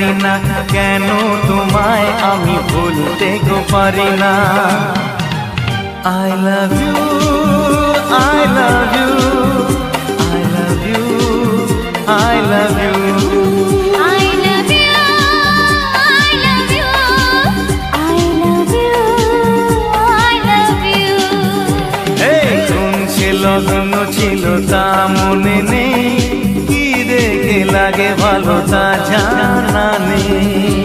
জানি না কেন তোমায় আমি ভুলতে গো পারি না। I love you, I love you, I love you, I love you, I love you, I love you, I love you, I love you। এই কোন সে লগ্ন ছিল তা মনে নেই, কি দেখে লাগে ভালো তা জানা নেই।